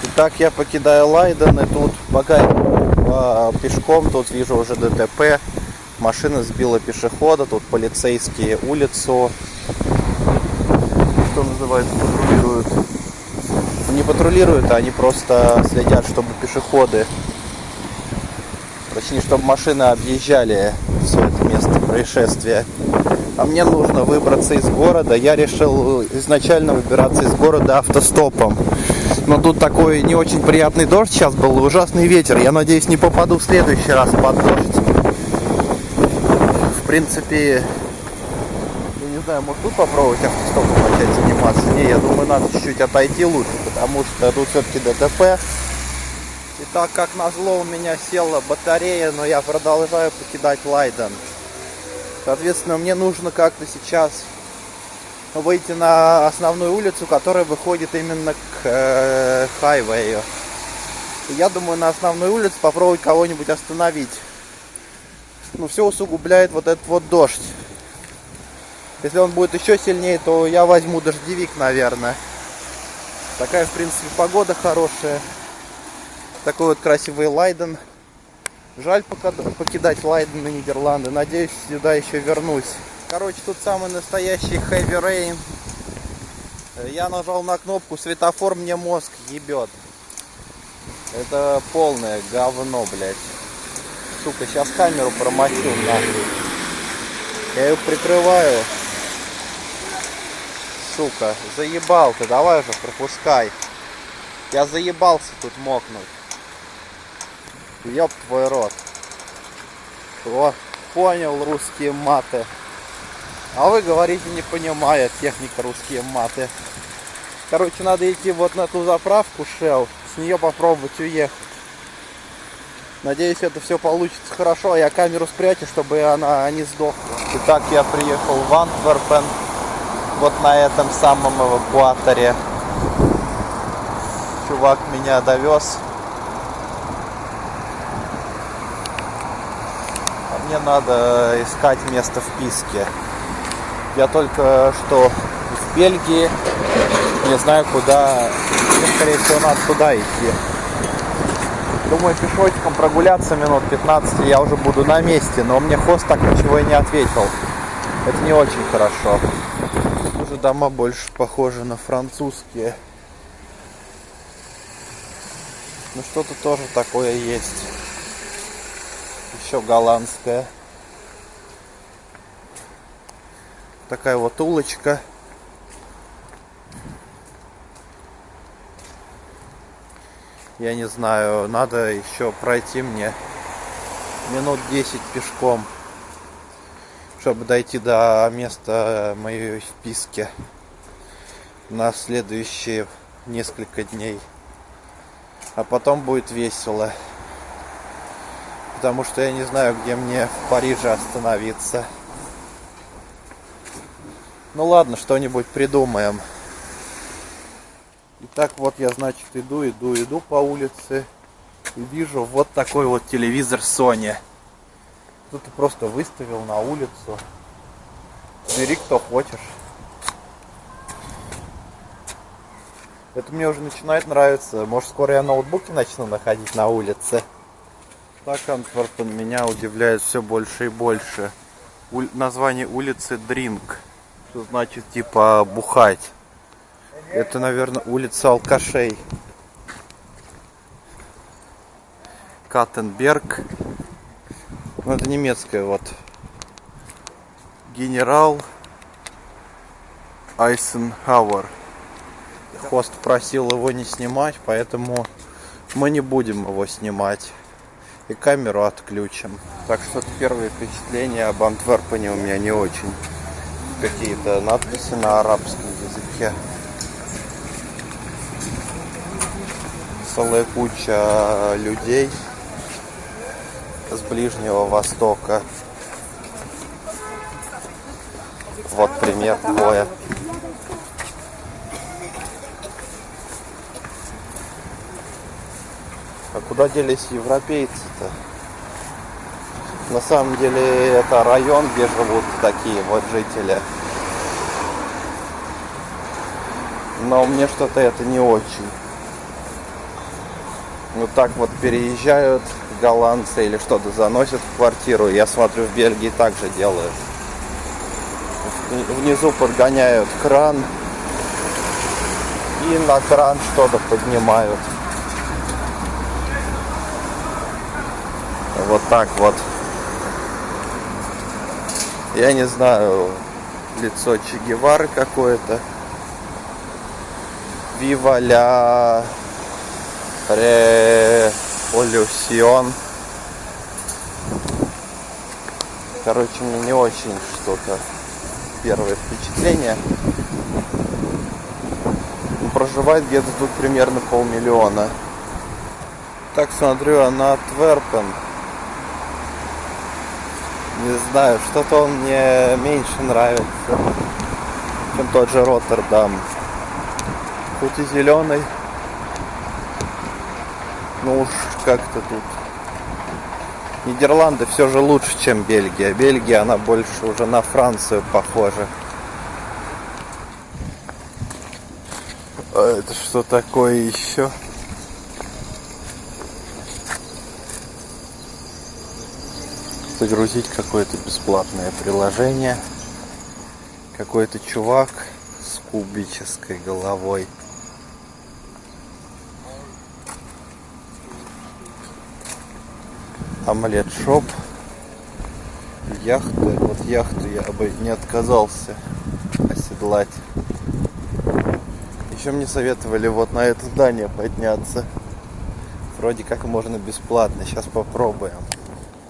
Итак, я покидаю Лайден, и тут пока пешком, тут вижу уже ДТП. Машина сбила пешехода, тут полицейские улицу, что называется, патрулируют. Не патрулируют, а они просто следят, чтобы пешеходы, точнее, чтобы машины объезжали все это место происшествия. А мне нужно выбраться из города. Я решил изначально выбираться из города автостопом. Но тут такой не очень приятный дождь сейчас был, и ужасный ветер. Я надеюсь, не попаду в следующий раз под дождь. В принципе, я не знаю, может тут попробовать автостопом начать заниматься? Не, я думаю, надо чуть-чуть отойти лучше, потому что тут все-таки ДТП. И так как назло у меня села батарея, но я продолжаю покидать Лайден. Соответственно, мне нужно как-то сейчас выйти на основную улицу, которая выходит именно к хайвею. И я думаю, на основной улице попробовать кого-нибудь остановить. Ну, все усугубляет вот этот вот дождь. Если он будет еще сильнее, то я возьму дождевик, наверное. Такая, в принципе, погода хорошая. Такой вот красивый Лайден. Жаль покидать Лайден и Нидерланды. Надеюсь, сюда еще вернусь. Короче, тут самый настоящий heavy rain. Я нажал на кнопку, светофор мне мозг ебет. Это полное говно, блядь. Сука, сейчас камеру промочу нахуй. Я ее прикрываю. Сука, заебал ты, давай уже пропускай. Я заебался тут мокнуть. Ёб твой рот. О, понял русские маты. А вы говорите, не понимая техника русские маты. Короче, надо идти вот на ту заправку Shell. С нее попробовать уехать. Надеюсь, это все получится хорошо. А я камеру спрячу, чтобы она не сдохла. Итак, я приехал в Антверпен. Вот на этом самом эвакуаторе. Чувак меня довез. Мне надо искать место в списке. Я только что в Бельгии. Не знаю куда. Мне, скорее всего, надо туда идти. Думаю, пешочком прогуляться минут 15, и я уже буду на месте. Но мне хост так ничего и не ответил. Это не очень хорошо. Уже дома больше похожи на французские. Но что-то тоже такое есть. Еще голландская. Такая вот улочка. Я не знаю, надо еще пройти мне минут 10 пешком, чтобы дойти до места моей в списке на следующие несколько дней. А потом будет весело. Потому что я не знаю, где мне в Париже остановиться. Ну ладно, что-нибудь придумаем. Итак, вот я, значит, иду по улице. И вижу вот такой вот телевизор Sony. Кто-то просто выставил на улицу. Бери, кто хочешь. Это мне уже начинает нравиться. Может, скоро я ноутбуки начну находить на улице. Так, Антверпен меня удивляет все больше и больше. Название улицы Drink, что значит типа бухать. Это, наверное, улица алкашей. Каттенберг. Ну, это немецкая вот. Генерал Айсенхауэр. Хост просил его не снимать, поэтому мы не будем его снимать. И камеру отключим. Так что первые впечатления об Антверпене у меня не очень. Какие-то надписи на арабском языке. Целая куча людей с Ближнего Востока. Вот пример двое. А куда делись европейцы-то? На самом деле это район, где живут такие вот жители. Но мне что-то это не очень. Вот так вот переезжают голландцы или что-то заносят в квартиру. Я смотрю, в Бельгии также делают. Внизу подгоняют кран и на кран что-то поднимают. Вот так вот. Я не знаю, лицо Че Гевары какое-то. Viva la Revolution. Короче, мне не очень что-то первое впечатление. Проживает где-то тут примерно 500 000. Так смотрю, а на Антверпен. Не знаю, что-то он мне меньше нравится, чем тот же Роттердам. Хоть и зеленый, но уж как-то тут. Нидерланды все же лучше, чем Бельгия. Бельгия, она больше уже на Францию похожа. А это что такое еще? Загрузить какое-то бесплатное приложение. Какой-то чувак с кубической головой. Омлет шоп. Яхта. Вот яхту я бы не отказался оседлать. Еще мне советовали вот на это здание подняться. Вроде как можно бесплатно. Сейчас попробуем.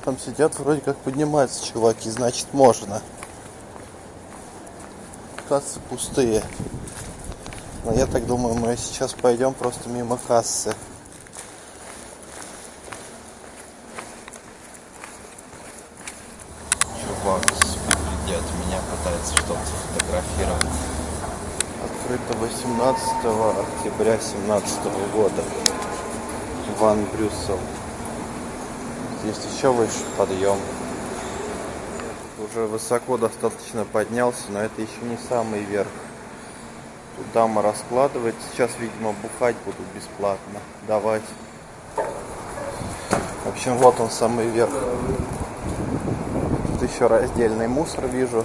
Там сидят, вроде как поднимаются чуваки, значит можно. Кассы пустые. Но я так думаю, мы сейчас пойдем просто мимо кассы. Чувак спит от меня, пытается что-то сфотографировать. Открыто 18 октября 2017 года. Ван Брюссел. Здесь еще выше подъем. Уже высоко достаточно поднялся, но это еще не самый верх. Тут дама раскладывает. Сейчас, видимо, бухать буду бесплатно. Давать. В общем, вот он самый верх. Тут еще раздельный мусор вижу.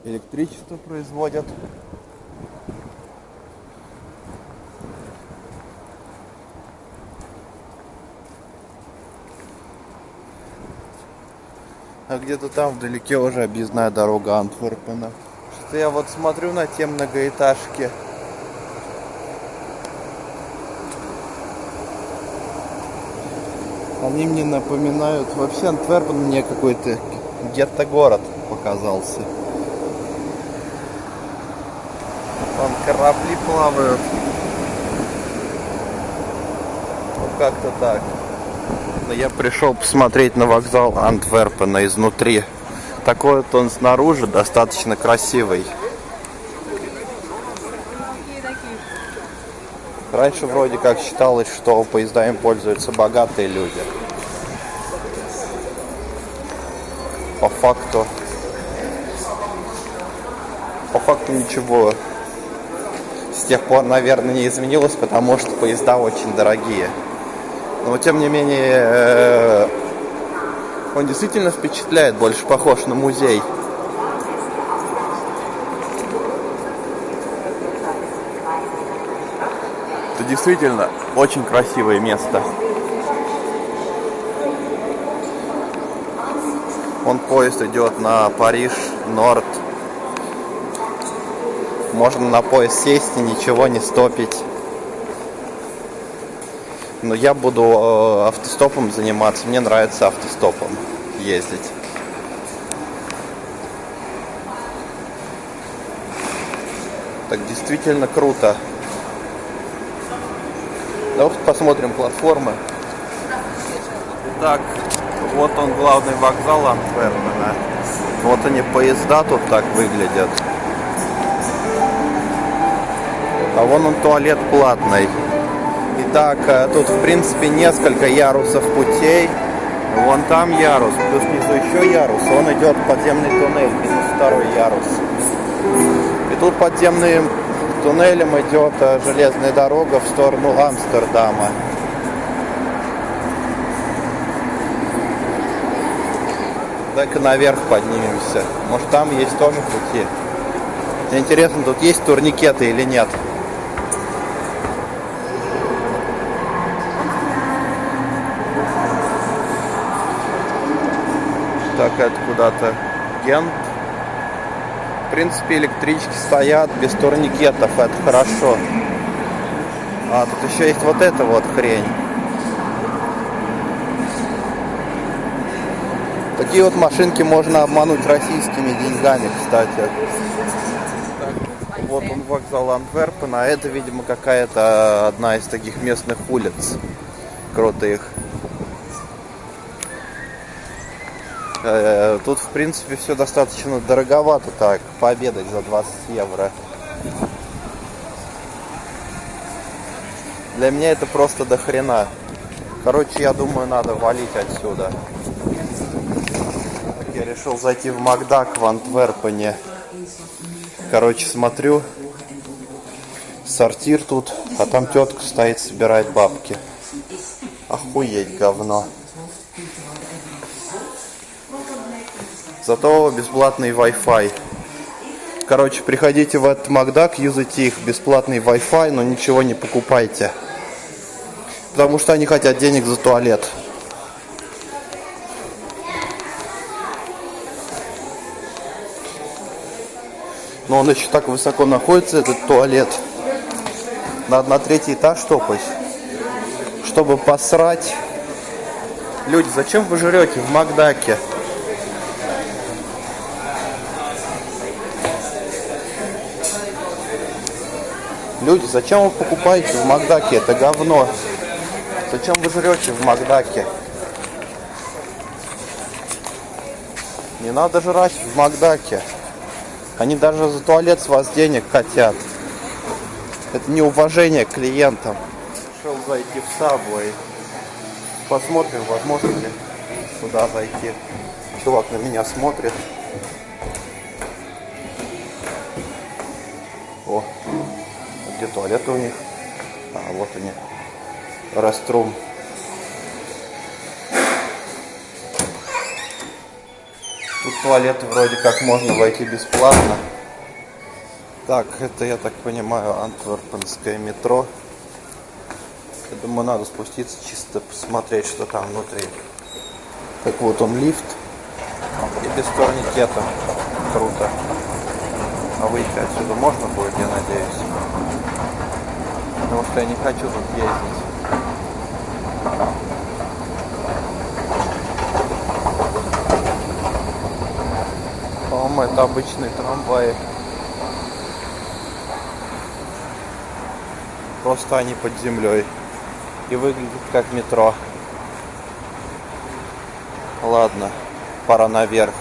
Электричество производят. А где-то там вдалеке уже объездная дорога Антверпена. Что я вот смотрю на те многоэтажки. Они мне напоминают... Вообще Антверпен мне какой-то гетто-город показался. Вон корабли плавают. Ну как-то так. Но я пришел посмотреть на вокзал Антверпена изнутри. Такой вот он снаружи, достаточно красивый. Раньше вроде как считалось, что поездами пользуются богатые люди. По факту ничего с тех пор, наверное, не изменилось, потому что поезда очень дорогие. Но тем не менее, он действительно впечатляет, больше похож на музей. Это действительно очень красивое место. Вон поезд идет на Париж, Норд. Можно на поезд сесть и ничего не стопить. Но я буду автостопом заниматься. Мне нравится автостопом ездить. Так действительно круто. Давайте посмотрим платформы. Итак, вот он, главный вокзал Антверпена. Вот они, поезда тут так выглядят. А вон он, туалет платный. Итак, тут в принципе несколько ярусов путей. Вон там ярус, плюс внизу еще ярус. Он идет в подземный туннель, минус второй ярус. И тут подземным туннелем идет железная дорога в сторону Амстердама. Так-ка наверх поднимемся. Может, там есть тоже пути. Мне интересно, тут есть турникеты или нет. Так, это куда-то Гент. В принципе, электрички стоят без турникетов, это хорошо. А, тут еще есть вот эта вот хрень. Такие вот машинки можно обмануть российскими деньгами, кстати. Так, вот он, вокзал Антверпена, а это, видимо, какая-то одна из таких местных улиц крутых. Тут, в принципе, все достаточно дороговато так, пообедать за 20 евро. Для меня это просто до хрена. Короче, я думаю, надо валить отсюда. Я решил зайти в Макдак в Антверпене. Короче, смотрю, сортир тут, а там тетка стоит, собирает бабки. Охуеть, говно. Зато бесплатный Wi-Fi. Короче, приходите в этот Макдак, юзайте их бесплатный Wi-Fi, но ничего не покупайте. Потому что они хотят денег за туалет. Но он еще так высоко находится, этот туалет. Надо на 3-й этаж топать, чтобы посрать. Люди, зачем вы жрете в Макдаке? Люди, зачем вы покупаете в Макдаке это говно? Зачем вы жрете в Макдаке? Не надо жрать в Макдаке. Они даже за туалет с вас денег хотят. Это неуважение к клиентам. Решил зайти в Subway. Посмотрим, возможно ли туда зайти. Чувак на меня смотрит. О, где туалеты у них? А, вот они. Restroom. Тут туалеты вроде как можно войти бесплатно. Так, это, я так понимаю, антверпенское метро. Я думаю, надо спуститься, чисто посмотреть, что там внутри. Так, вот он, лифт. И без турникета. Круто. А выйти отсюда можно будет, я надеюсь. Потому что я не хочу тут ездить. По-моему, это обычные трамваи. Просто они под землей. И выглядят как метро. Ладно, пора наверх.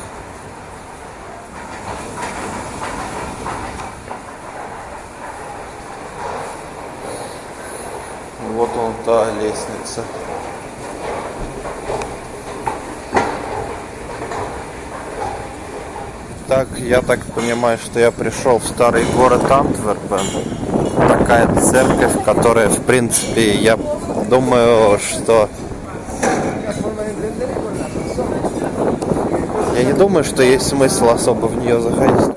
Вот он, та лестница. Так, я так понимаю, что я пришел в старый город Антверпен. Такая церковь, которая, в принципе, я думаю, что... Я не думаю, что есть смысл особо в нее заходить.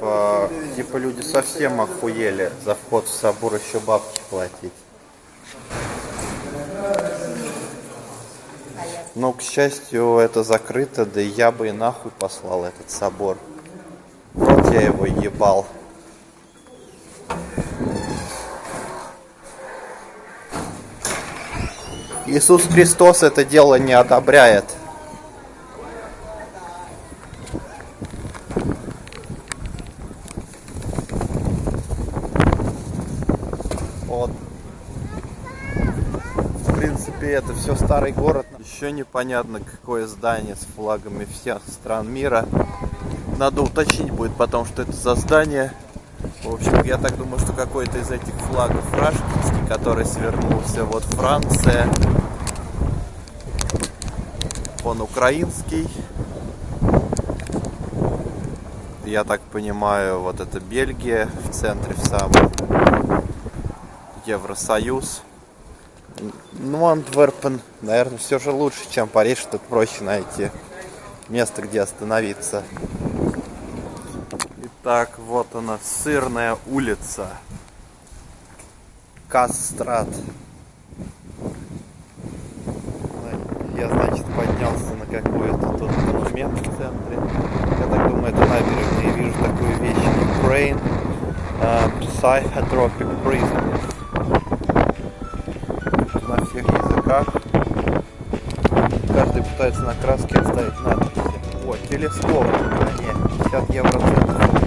Типа люди совсем охуели за вход в собор еще бабки платить. Но, к счастью, это закрыто, да и я бы и нахуй послал этот собор. Вот я его ебал. Иисус Христос это дело не одобряет. Вот. В принципе, это все старый город. Еще непонятно, какое здание с флагами всех стран мира. Надо уточнить будет потом, что это за здание. В общем, я так думаю, что какой-то из этих флагов рашкинский, который свернулся. Вот Франция. телефон украинский. Я так понимаю, вот это Бельгия в центре, в самом Евросоюз. Ну, Антверпен, наверное, все же лучше, чем Париж. Тут проще найти место, где остановиться. Итак, вот она, Сырная улица. Кастрат. Я, значит, поднялся на какой-то тут монумент в центре. Я так думаю, это набережная. Я вижу такую вещь. Ukraine Psychotropic Prison. На всех языках. Каждый пытается на краске оставить надписи. О, телескоп. 50 евро центов.